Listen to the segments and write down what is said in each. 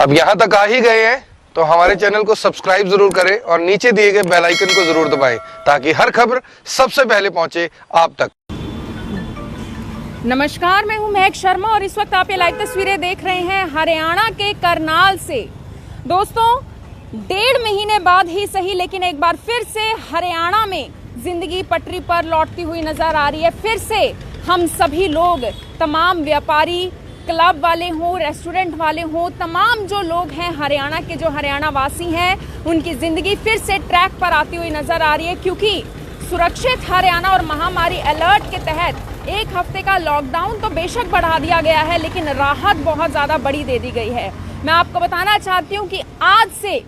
अब यहाँ तक आ ही गए हैं तो हमारे चैनल को सब्सक्राइब जरूर करें और नीचे दिए गए बेल आइकन को जरूर दबाएं ताकि हर खबर सबसे पहले पहुंचे आप तक। नमस्कार, मैं हूं महक शर्मा और इस वक्त आप ये लाइव तस्वीरें देख रहे हैं हरियाणा के करनाल से। दोस्तों, 1.5 महीने बाद ही सही लेकिन एक बार फिर से हरियाणा में जिंदगी पटरी पर लौटती हुई नजर आ रही है। फिर से हम सभी लोग, तमाम व्यापारी, क्लब वाले हों, रेस्टोरेंट वाले हों, तमाम जो लोग हैं हरियाणा के, जो हरियाणा वासी हैं, उनकी जिंदगी फिर से ट्रैक पर आती हुई नजर आ रही है क्योंकि सुरक्षित हरियाणा और महामारी अलर्ट के तहत 1 हफ्ते का लॉकडाउन तो बेशक बढ़ा दिया गया है लेकिन राहत बहुत ज़्यादा बड़ी दे दी गई है। मैं आपको बताना चाहती हूँ कि आज से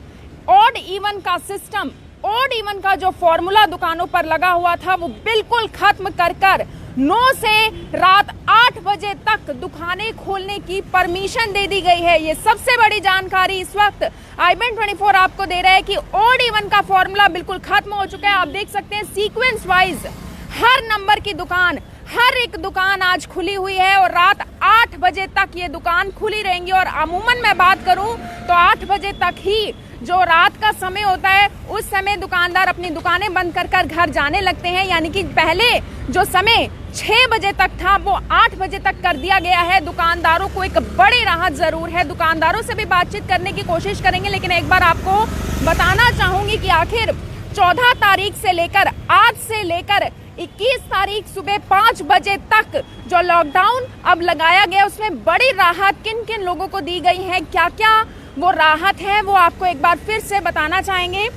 ऑड इवन का सिस्टम, ऑड इवन का जो फॉर्मूला दुकानों पर लगा हुआ था वो बिल्कुल खत्म कर 9 से रात 8 बजे तक दुकानें खोलने की परमिशन दे दी गई है। ये सबसे बड़ी जानकारी इस वक्त IBN24 आपको दे रहा है कि ऑड इवन का फॉर्मूला बिल्कुल खत्म हो चुका है। आप देख सकते हैं सीक्वेंस वाइज हर नंबर की दुकान, हर एक दुकान आज खुली हुई है और रात 8 बजे तक ये दुकान खुली रहेंगी। और अमूमन मैं बात करूं तो 8 बजे तक ही जो रात का समय होता है उस समय दुकानदार अपनी दुकानें बंद कर घर जाने लगते हैं, यानी कि पहले जो समय 6 बजे तक था वो 8 बजे तक कर दिया गया है। दुकानदारों को एक बड़ी राहत जरूर है। दुकानदारों से भी बातचीत करने की कोशिश करेंगे लेकिन एक बार आपको बताना चाहूंगी कि आखिर 14 तारीख से लेकर आज से लेकर 21 तारीख सुबह 5 बजे तक जो लॉकडाउन अब लगाया गया उसमें बड़ी राहत किन किन लोगों को दी गई है, क्या क्या वो राहत है, वो आपको एक बार फिर से बताना चाहेंगे।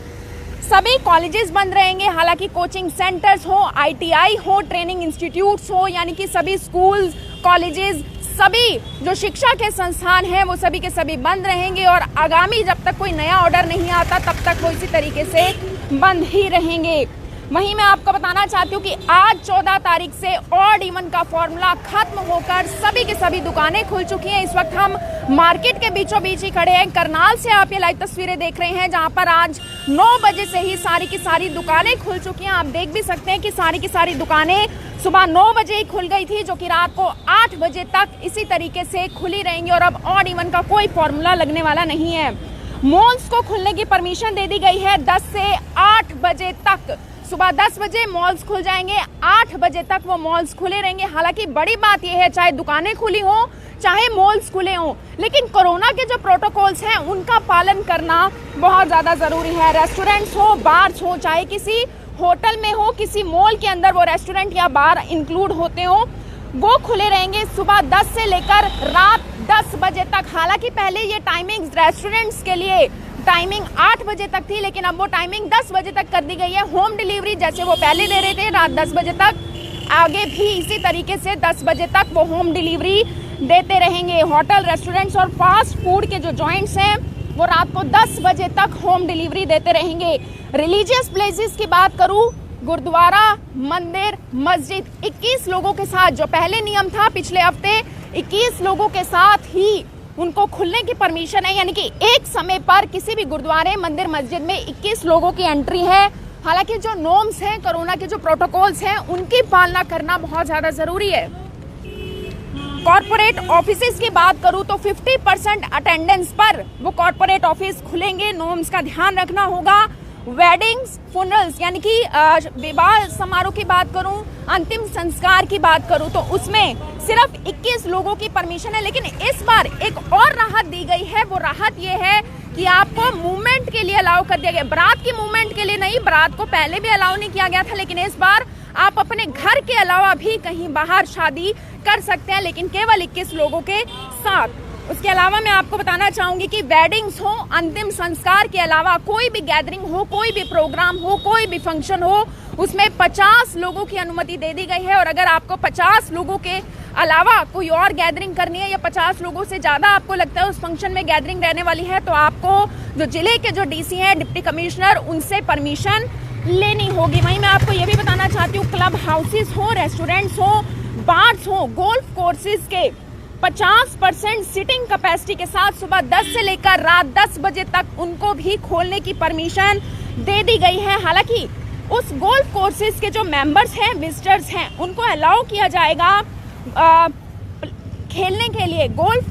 सभी कॉलेजेस बंद रहेंगे, हालांकि कोचिंग सेंटर्स हो, ITI हो, ट्रेनिंग इंस्टीट्यूट्स हो, यानी कि सभी स्कूल्स, कॉलेजेस, सभी जो शिक्षा के संस्थान हैं वो सभी के सभी बंद रहेंगे और आगामी जब तक कोई नया ऑर्डर नहीं आता तब तक वो इसी तरीके से बंद ही रहेंगे। वहीं मैं आपको बताना चाहती हूँ कि आज 14 तारीख से ऑड इवन का फॉर्मूला खत्म होकर सभी की सभी दुकानें खुल चुकी हैं। इस वक्त हम मार्केट के बीचों बीच ही खड़े हैं। करनाल से आप ये लाइव तस्वीरें देख रहे हैं जहां पर आज 9 बजे से ही सारी की सारी दुकानें खुल चुकी हैं। आप देख भी सकते हैं कि सारी की सारी दुकानें सुबह 9 बजे ही खुल गई थी जो कि रात को 8 बजे तक इसी तरीके से खुली रहेंगी और अब ऑड इवन का कोई फॉर्मूला लगने वाला नहीं है। मॉल्स को खुलने की परमिशन दे दी गई है 10 से 8 बजे तक। सुबह 10 बजे मॉल्स खुल जाएंगे, 8 बजे तक वो मॉल्स खुले रहेंगे। हालांकि बड़ी बात यह है, चाहे दुकानें खुली हों चाहे मॉल्स खुले हों, लेकिन कोरोना के जो प्रोटोकॉल्स हैं उनका पालन करना बहुत ज़्यादा ज़रूरी है। रेस्टोरेंट्स हो, बार्स हो, चाहे किसी होटल में हो, किसी मॉल के अंदर वो रेस्टोरेंट या बार इंक्लूड होते हो, वो खुले रहेंगे सुबह 10 से लेकर रात 10 बजे तक। हालांकि पहले ये टाइमिंग रेस्टोरेंट्स के लिए टाइमिंग 8 बजे तक थी लेकिन अब वो टाइमिंग 10 बजे तक कर दी गई है। होम डिलीवरी जैसे वो पहले दे रहे थे रात 10 बजे तक, आगे भी इसी तरीके से 10 बजे तक वो होम डिलीवरी देते रहेंगे। होटल, रेस्टोरेंट्स और फास्ट फूड के जो जॉइंट्स हैं वो रात को 10 बजे तक होम डिलीवरी देते रहेंगे। रिलीजियस प्लेसेस की बात करूँ, गुरुद्वारा, मंदिर, मस्जिद, 21 लोगों के साथ, जो पहले नियम था पिछले हफ्ते 21 लोगों के साथ ही उनको खुलने की परमिशन है, यानी कि एक समय पर किसी भी गुरुद्वारे, मंदिर, मस्जिद में 21 लोगों की एंट्री है। हालांकि जो नॉर्म्स हैं, कोरोना के जो प्रोटोकॉल्स हैं उनकी पालना करना बहुत ज़्यादा ज़रूरी है। कॉर्पोरेट ऑफिसेज की बात करूं तो 50% अटेंडेंस पर वो कॉर्पोरेट ऑफिस खुलेंगे, नॉर्म्स का ध्यान रखना होगा। वेडिंग्स, फुनरल्स यानी कि विवाह समारोह की बात करूं, अंतिम संस्कार की बात करूं तो उसमें सिर्फ 21 लोगों की परमिशन है। लेकिन इस बार एक और राहत दी गई है। वो राहत ये है कि आपको मूवमेंट के लिए अलाउ कर दिया गया। बारात की मूवमेंट के लिए नहीं, बारात को पहले भी अलाउ नहीं किया गया था लेकिन इस बार आप अपने घर के अलावा भी कहीं बाहर शादी कर सकते हैं, लेकिन केवल 21 लोगों के साथ। उसके अलावा मैं आपको बताना चाहूंगी कि वेडिंग्स हो, अंतिम संस्कार के अलावा कोई भी गैदरिंग हो, कोई भी प्रोग्राम हो, कोई भी फंक्शन हो, उसमें 50 लोगों की अनुमति दे दी गई है। और अगर आपको 50 लोगों के अलावा कोई और गैदरिंग करनी है या 50 लोगों से ज़्यादा आपको लगता है उस फंक्शन में गैदरिंग रहने वाली है तो आपको जो जिले के जो DC हैं, डिप्टी कमिश्नर, उनसे परमिशन लेनी होगी। वहीं मैं आपको ये भी बताना चाहती हूँ, क्लब हाउसेस हो, रेस्टोरेंट्स हो, बार्स हो, गोल्फ कोर्सेज के 50% सिटिंग कैपेसिटी के साथ सुबह 10 से लेकर रात 10 बजे तक उनको भी खोलने की परमिशन दे दी गई है। हालांकि उस गोल्फ कोर्सेज के जो मेंबर्स हैं, विजिटर्स हैं, उनको अलाउ किया जाएगा खेलने के लिए गोल्फ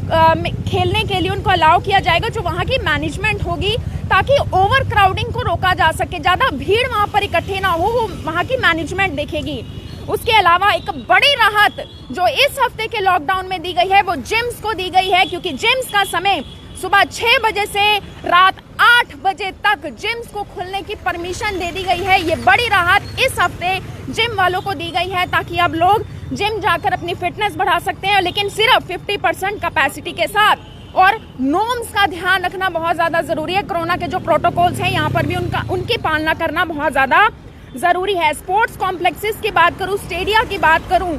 खेलने के लिए उनको अलाउ किया जाएगा, जो वहाँ की मैनेजमेंट होगी, ताकि ओवर क्राउडिंग को रोका जा सके, ज़्यादा भीड़ वहाँ पर इकट्ठे ना हो, वो वहाँ की मैनेजमेंट देखेगी। उसके अलावा एक बड़ी राहत जो इस हफ्ते के लॉकडाउन में दी गई है वो जिम्स को दी गई है, क्योंकि जिम्स का समय सुबह 6 बजे से रात 8 बजे तक जिम्स को खुलने की परमिशन दे दी गई है। ये बड़ी राहत इस हफ्ते जिम वालों को दी गई है, ताकि अब लोग जिम जाकर अपनी फिटनेस बढ़ा सकते हैं, लेकिन सिर्फ 50% कैपेसिटी के साथ। और नॉर्म्स का ध्यान रखना बहुत ज़्यादा ज़रूरी है। कोरोना के जो प्रोटोकॉल्स हैं यहाँ पर भी उनकी पालना करना बहुत ज़्यादा ज़रूरी है। स्पोर्ट्स कॉम्प्लेक्सेस की बात करूँ, स्टेडिया की बात करूँ,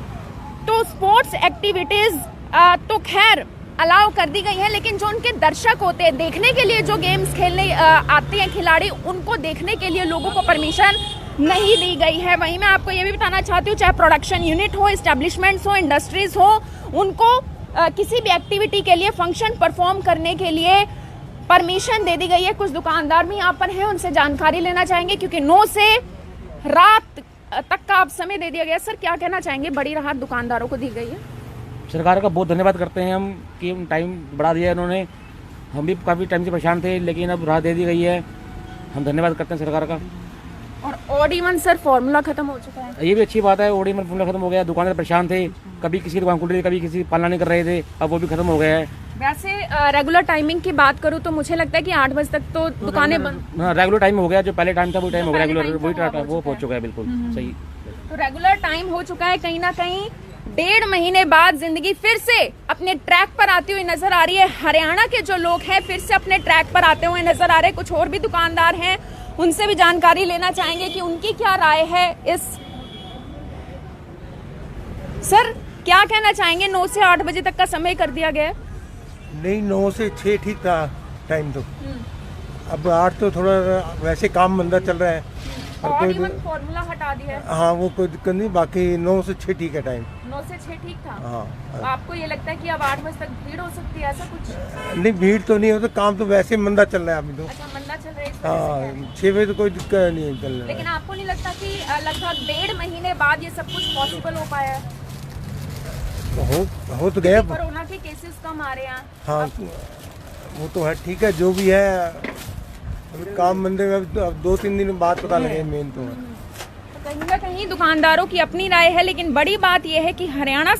तो स्पोर्ट्स एक्टिविटीज़ तो खैर अलाउ कर दी गई है, लेकिन जो उनके दर्शक होते हैं, देखने के लिए जो गेम्स खेलने आते हैं खिलाड़ी, उनको देखने के लिए लोगों को परमिशन नहीं दी गई है। वहीं मैं आपको ये भी बताना चाहती हूँ, चाहे प्रोडक्शन यूनिट हो, इस्टेब्लिशमेंट्स हो, इंडस्ट्रीज हो, उनको किसी भी एक्टिविटी के लिए, फंक्शन परफॉर्म करने के लिए परमिशन दे दी गई है। कुछ दुकानदार भी यहाँ पर हैं, उनसे जानकारी लेना चाहेंगे, क्योंकि 9 से रात तक का आप समय दे दिया गया। सर, क्या कहना चाहेंगे? बड़ी राहत दुकानदारों को दी गई है। सरकार का बहुत धन्यवाद करते हैं हम कि टाइम बढ़ा दिया इन्होंने। हम भी काफ़ी टाइम से परेशान थे, लेकिन अब राहत दे दी गई है। हम धन्यवाद करते हैं सरकार का। और ऑड इवन सर फॉर्मूला खत्म हो चुका है, ये भी अच्छी बात है। ऑड इवन फॉर्मूला खत्म हो गया। दुकानदार परेशान थे, कभी किसी की दुकान खुल रही थी, कभी किसी की पालना नहीं कर रहे थे, अब वो भी खत्म हो गया है। वैसे रेगुलर टाइमिंग की बात करूँ तो मुझे लगता है कि 8 बजे तक तो दुकानें बंद। हाँ, रेगुलर टाइम हो गया। जो पहले टाइम था वो टाइम हो गया, रेगुलर वही वो पहुंच चुका है। बिल्कुल सही। तो रेगुलर टाइम हो चुका है। कहीं ना कहीं 1.5 महीने बाद जिंदगी फिर से अपने ट्रैक पर आती हुई नजर आ रही है। हरियाणा के जो लोग हैं फिर से अपने ट्रैक पर आते हुए नजर आ रहे हैं। कुछ और भी दुकानदार हैं, उनसे भी जानकारी लेना चाहेंगे कि उनकी क्या राय है इस। सर, क्या कहना चाहेंगे? 9 से 8 बजे तक का समय कर दिया गया है। नहीं, 9 से 6 ठीक था टाइम तो। अब 8 तो थोड़ा वैसे काम मंदा चल रहा है। ऑड इवन फॉर्मूला हटा दिया है। हाँ, वो कोई दिक्कत नहीं। बाकी 9 से 6 ठीक है टाइम। 9 से 6 ठीक था। हाँ। तो आपको ये लगता है कि अब 8 बजे तक भीड़ हो सकती है, ऐसा कुछ? नहीं, भीड़ तो नहीं हो, तो काम तो वैसे मंदा चल रहा है अभी तो। अच्छा, मंदा चल रहा है इस वजह से है। हाँ, 6 बजे तो कोई दिक्कत नहीं चल रहा लेकिन है। आपको नहीं लगता कि लगभग 1.5 महीने बाद ये सब कुछ पॉसिबल हो पाया है? हो तो गया। कोरोना के केसेस कम आ रहे हैं। हाँ, वो तो है, ठीक है। जो भी है, अभी काम मंदे में अब 2-3 दिन बाद पता लगे मेन तो है। तो कहीं ना कहीं दुकानदारों की अपनी राय है, लेकिन बड़ी बात यह है कि हरियाणा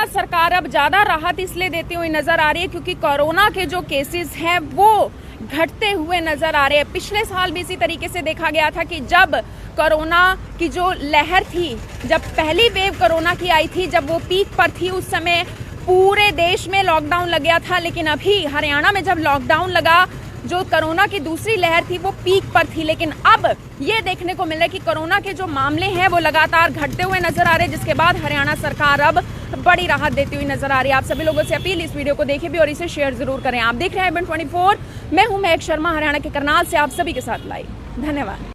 सरकार अब ज्यादा राहत इसलिए देती हुई नजर आ रही है क्योंकि कोरोना के जो केसेस हैं वो घटते हुए नजर आ रहे हैं। पिछले साल भी इसी तरीके से देखा गया था कि जब कोरोना की जो लहर थी, जब पहली वेव कोरोना की आई थी, जब वो पीक पर थी, उस समय पूरे देश में लॉकडाउन लग गया था। लेकिन अभी हरियाणा में जब लॉकडाउन लगा, जो कोरोना की दूसरी लहर थी वो पीक पर थी, लेकिन अब ये देखने को मिल रहा है कि कोरोना के जो मामले हैं वो लगातार घटते हुए नजर आ रहे हैं, जिसके बाद हरियाणा सरकार अब बड़ी राहत देती हुई नजर आ रही है। आप सभी लोगों से अपील, इस वीडियो को देखें भी और इसे शेयर जरूर करें। आप देख रहे हैं IBN 24। मैं हूं महक शर्मा, हरियाणा के करनाल से आप सभी के साथ लाइव। धन्यवाद।